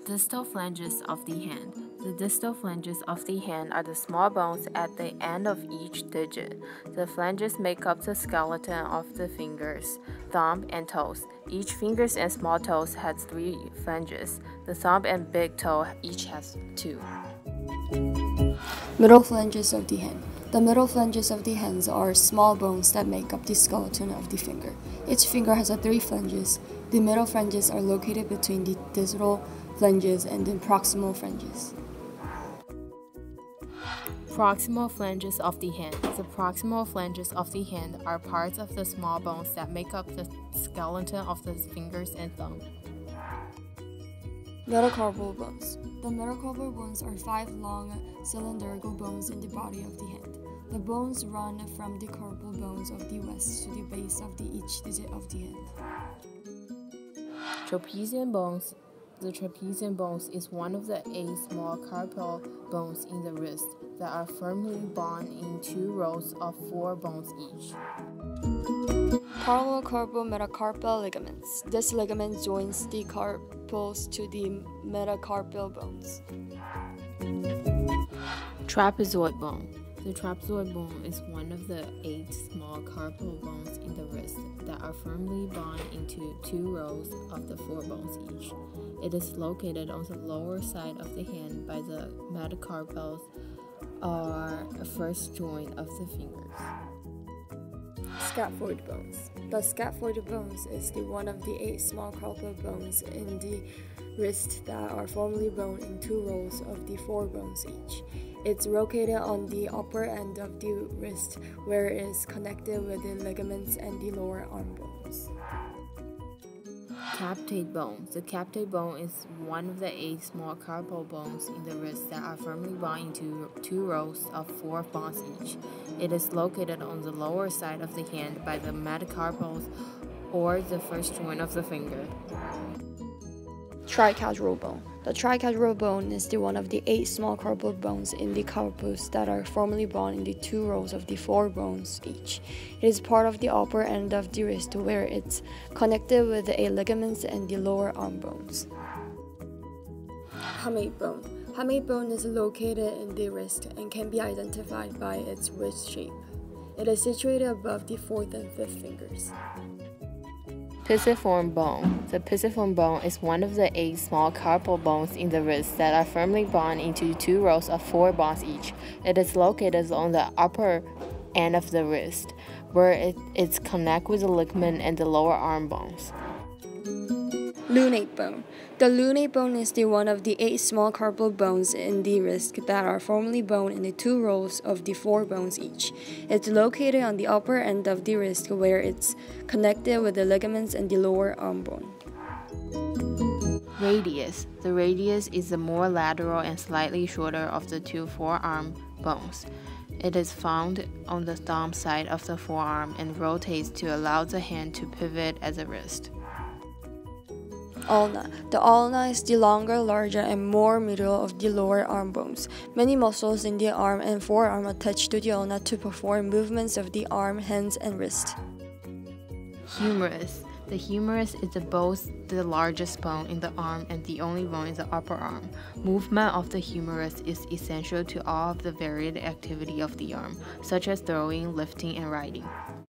Distal flanges of the hand. The distal flanges of the hand are the small bones at the end of each digit. The flanges make up the skeleton of the fingers, thumb, and toes. Each fingers and small toes has 3 flanges. The thumb and big toe each has 2. Middle flanges of the hand. The middle flanges of the hands are small bones that make up the skeleton of the finger. Each finger has 3 flanges. The middle flanges are located between the distal flanges and the proximal flanges. Proximal flanges of the hand. The proximal flanges of the hand are parts of the small bones that make up the skeleton of the fingers and thumb. Metacarpal bones. The metacarpal bones are 5 long cylindrical bones in the body of the hand. The bones run from the carpal bones of the wrist to the base of each digit of the hand. Trapezium bones. The trapezium bones is one of the 8 small carpal bones in the wrist that are firmly bound in 2 rows of 4 bones each. Parallel carpal metacarpal ligaments. This ligament joins the carpals to the metacarpal bones. Trapezoid bone. The trapezoid bone is one of the 8 small carpal bones in the wrist that are firmly bound into 2 rows of the 4 bones each. It is located on the lower side of the hand by the metacarpals, or first joint of the fingers. Scaphoid bones. The scaphoid bones is one of the 8 small carpal bones in the wrist that are firmly bound in 2 rows of the 4 bones each. It's located on the upper end of the wrist, where it is connected with the ligaments and the lower arm bones. Capitate bone. The capitate bone is one of the 8 small carpal bones in the wrist that are firmly bound into 2 rows of 4 bones each. It is located on the lower side of the hand by the metacarpals, or the first joint of the finger. Tricameral bone. The tricameral bone is one of the 8 small carpal bones in the carpus that are firmly bound in the 2 rows of the 4 bones each. It is part of the upper end of the wrist, where it's connected with the ligaments and the lower arm bones. Hamate bone. Hamate bone is located in the wrist and can be identified by its wrist shape. It is situated above the 4th and 5th fingers. Pisiform bone. The pisiform bone is one of the 8 small carpal bones in the wrist that are firmly bound into 2 rows of 4 bones each. It is located on the upper end of the wrist, where it's connected with the ligament and the lower arm bones. Lunate bone. The lunate bone is one of the 8 small carpal bones in the wrist that are firmly bound in the 2 rows of the 4 bones each. It's located on the upper end of the wrist, where it's connected with the ligaments and the lower arm bone. Radius. The radius is the more lateral and slightly shorter of the 2 forearm bones. It is found on the thumb side of the forearm and rotates to allow the hand to pivot as a wrist. Ulna. The ulna is the longer, larger, and more medial of the lower arm bones. Many muscles in the arm and forearm attach to the ulna to perform movements of the arm, hands, and wrist. Humerus. The humerus is both the largest bone in the arm and the only bone in the upper arm. Movement of the humerus is essential to all of the varied activity of the arm, such as throwing, lifting, and riding.